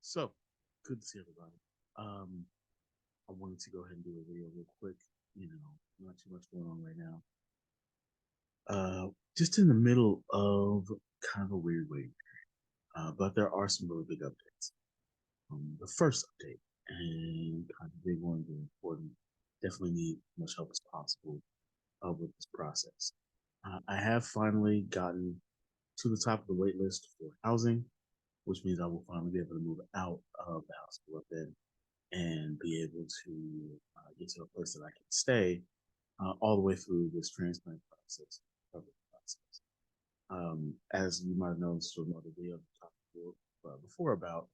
So, good to see everybody. Um, I wanted to go ahead and do a video real quick. Not too much going on right now. Just in the middle of kind of a weird waiting period. But there are some really big updates. The first update, and kind of big one, very important, definitely need as much help as possible with this process. I have finally gotten to the top of the wait list for housing, which means I will finally be able to move out of the house I live in and be able to get to a place that I can stay all the way through this transplant process, recovery process. As you might have noticed from other videos we talked before about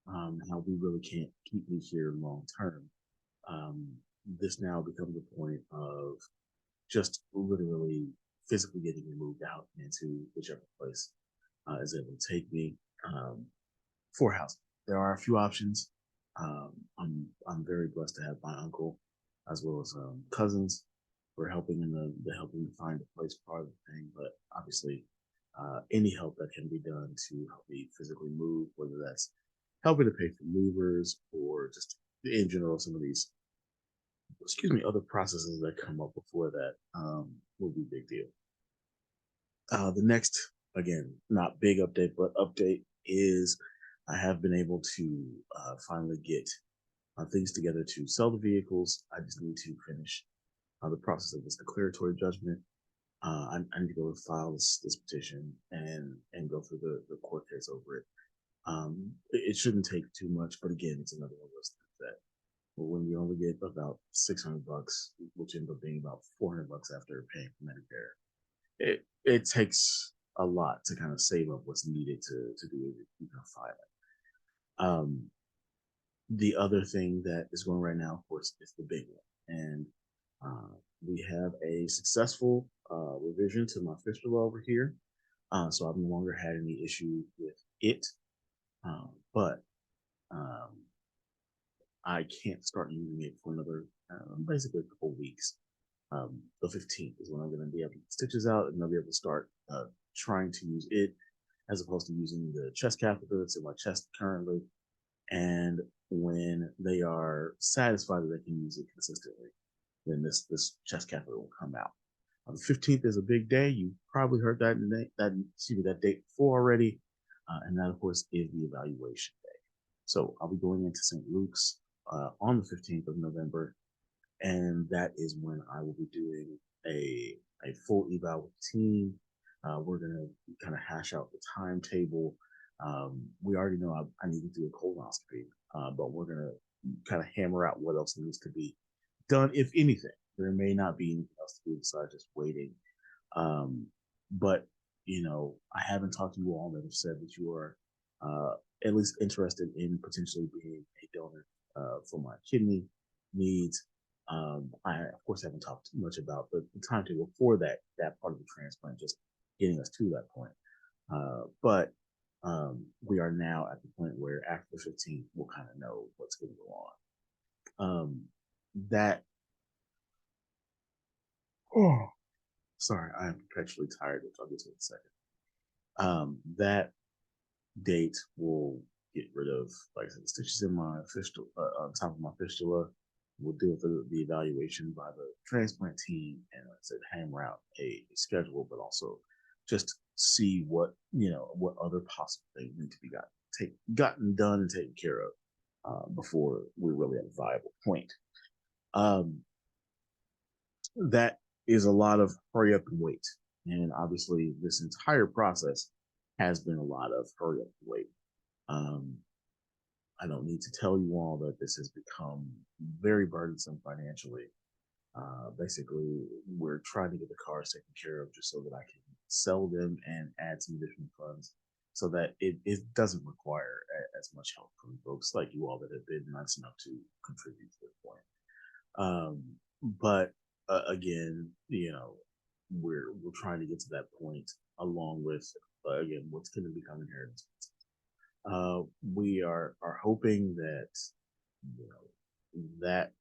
how we really can't keep me here long term. Um, this now becomes a point of just literally physically getting me moved out into whichever place is able to take me for housing. There are a few options. I'm very blessed to have my uncle as well as cousins for helping in the helping to find a place part of the thing. But obviously, any help that can be done to help me physically move, whether that's helping to pay for movers or just in general some of these other processes that come up before that will be a big deal. The next, again, not big update, but update is I have been able to finally get things together to sell the vehicles. I just need to finish the process of this declaratory judgment. I need to go and file this petition and go through the court case over it. It shouldn't take too much, but again, it's another one of those things that when you only get about $600, which ends up being about $400 after paying for Medicare, it takes a lot to kind of save up what's needed to do it, filing. The other thing that is going right now, of course, is the big one, and we have a successful revision to my fistula over here, so I've no longer had any issue with it, but um, I can't start using it for another basically a couple weeks. The 15th is when I'm going to be able to get stitches out and I'll be able to start trying to use it as opposed to using the chest catheter that's in my chest currently. And when they are satisfied that they can use it consistently, then this chest catheter will come out. The 15th is a big day. You probably heard that date before already, and that of course is the evaluation day. So I'll be going into St. Luke's on the 15th of November, and that is when I will be doing a full eval with the team. We're gonna kind of hash out the timetable. We already know I need to do a colonoscopy, but we're gonna kind of hammer out what else needs to be done, if anything. There may not be anything else to do besides just waiting. Um, but I haven't talked to you all that have said that you are uh, at least interested in potentially being a donor for my kidney needs. I of course haven't talked too much about the timetable for that part of the transplant, just getting us to that point. But we are now at the point where after the 15th, we'll kind of know what's going to go on. That oh, sorry, I am perpetually tired, which I'll get to in a second. That date will get rid of, like I said, the stitches in my fistula, on top of my fistula. We'll do the evaluation by the transplant team, and like I said, hammer out a schedule, but also just see what other possible things need to be gotten done and taken care of before we're really at a viable point. Um, that is a lot of hurry up and wait, and obviously this entire process has been a lot of hurry up and wait. Um, I don't need to tell you all that this has become very burdensome financially. Basically, we're trying to get the cars taken care of just so that I can sell them and add some additional funds so that it doesn't require as much help from folks like you all that have been nice enough to contribute to this point. But again, we're trying to get to that point along with again what's going to become inheritance. We are hoping that that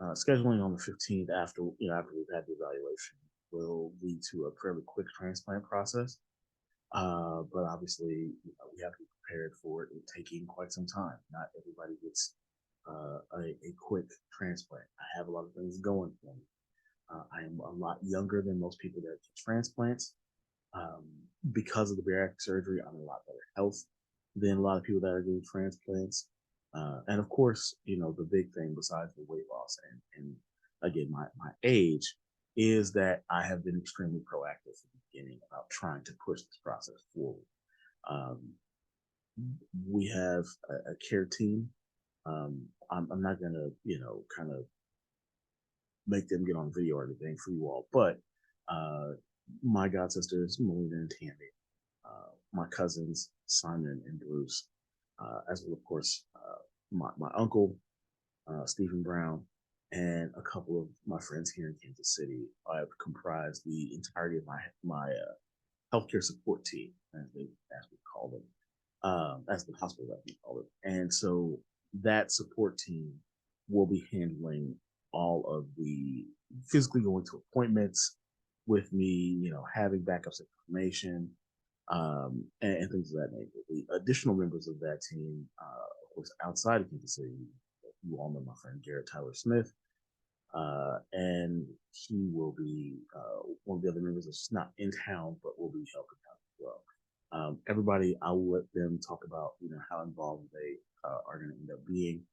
scheduling on the 15th after we've had the evaluation will lead to a fairly quick transplant process. But obviously, we have to be prepared for it taking quite some time. Not everybody gets a quick transplant. I have a lot of things going for me. I am a lot younger than most people that get transplants. Um, because of the bariatric surgery, I'm in a lot better health than a lot of people that are getting transplants. And of course, the big thing besides the weight loss and again, my age is that I have been extremely proactive from the beginning about trying to push this process forward. Um, we have a care team. I'm not going to, kind of make them get on video or anything for you all, but uh, my god sisters, Melina and Tammy, my cousins, Simon and Bruce, as well, of course, my uncle, Stephen Brown, and a couple of my friends here in Kansas City. I've comprised the entirety of my healthcare support team, as we call them, as the hospital that we call it. And so that support team will be handling all of the physically going to appointments with me, having backups information, and things of that nature. The additional members of that team, of course, outside of Kansas City, you all know my friend Garrett Tyler Smith, and he will be one of the other members that's not in town, but will be helping out as well. Everybody, I will let them talk about how involved they are going to end up being,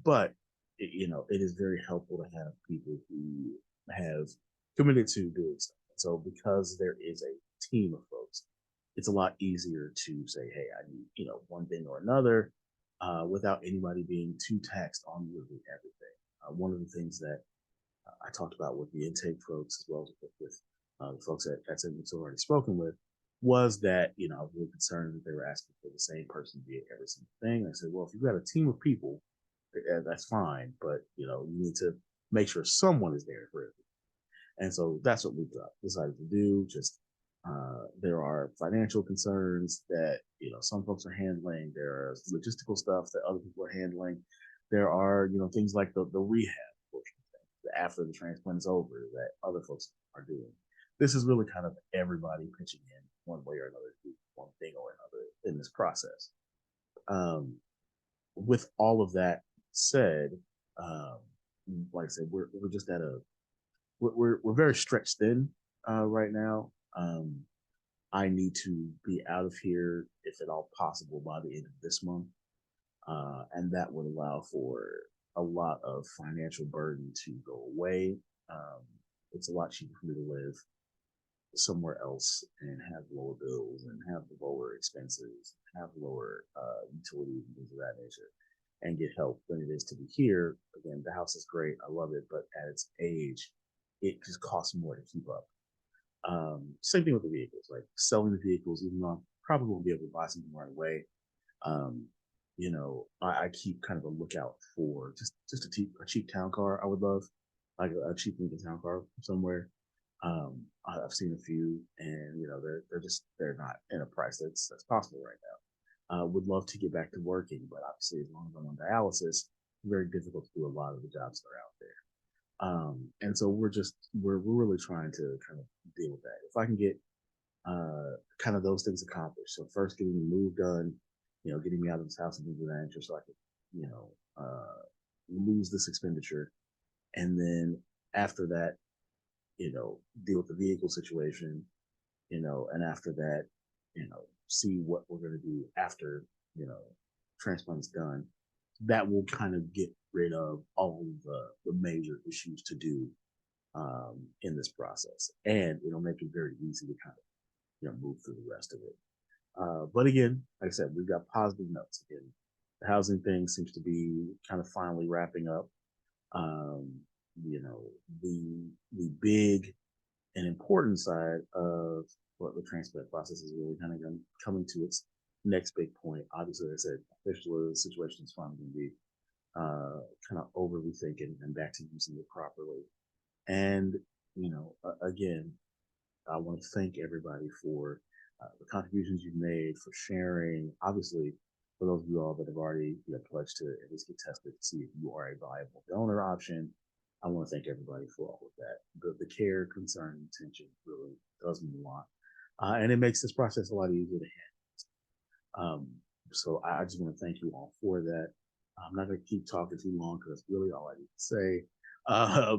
but it is very helpful to have people who have committed to doing stuff. So because there is a team of folks, it's a lot easier to say, hey, I need one thing or another, without anybody being too taxed on literally everything. One of the things that I talked about with the intake folks, as well as with the folks at St. Luke's already spoken with, was that I was really concerned that they were asking for the same person to be at every single thing. I said, well, if you've got a team of people, that's fine, but you need to make sure someone is there for it. And so that's what we decided to do. Just there are financial concerns that some folks are handling. There are logistical stuff that other people are handling. There are things like the rehab portion of things after the transplant is over that other folks are doing. This is really kind of everybody pitching in one way or another, one thing or another in this process. With all of that said, um, like I said, we're just at a we're very stretched thin right now. I need to be out of here, if at all possible, by the end of this month, and that would allow for a lot of financial burden to go away. Um, it's a lot cheaper for me to live somewhere else and have lower bills and have lower expenses, have lower utilities and things of that nature, and get help than it is to be here. Again, the house is great, I love it, but at its age, it just costs more to keep up. Same thing with the vehicles, like selling the vehicles, even though I probably won't be able to buy something right away. Um, I keep kind of a lookout for just a cheap town car. I would love like a cheap Lincoln town car somewhere. I've seen a few, and they're not in a price that's possible right now. Would love to get back to working, but obviously, as long as I'm on dialysis, it's very difficult to do a lot of the jobs that are out there. And so we're really trying to kind of deal with that. If I can get kind of those things accomplished, so first getting the move done, getting me out of this house and things of that nature, so I could lose this expenditure, and then after that, deal with the vehicle situation, and after that, see what we're going to do after transplant's done. That will kind of get rid of all of the major issues to do in this process, and it'll make it very easy to kind of move through the rest of it. But again, like I said, we've got positive notes. Again, the housing thing seems to be kind of finally wrapping up. Um, the big and important side of what the transplant process is really kind of coming to its next big point. Obviously, like I said, officially the situation is finally going to be kind of overly thinking and back to using it properly. And again, I want to thank everybody for the contributions you've made, for sharing. Obviously, for those of you all that have already pledged to at least get tested to see if you are a viable donor option, I want to thank everybody for all of that. The care, concern, and attention really does mean a lot. and it makes this process a lot easier to handle. So I just want to thank you all for that. I'm not going to keep talking too long because that's really all I need to say.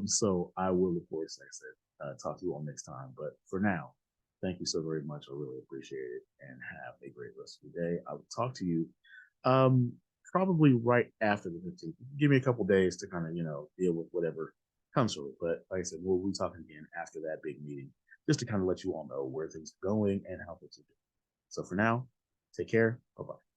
So I will, of course, like I said, talk to you all next time. But for now, thank you so very much. I really appreciate it, and have a great rest of your day. I will talk to you um, probably right after the 15th. Give me a couple days to kind of deal with whatever comes from it. But like I said, we'll be talking again after that big meeting, just to kind of let you all know where things are going and how things are doing. So for now, take care. Bye bye.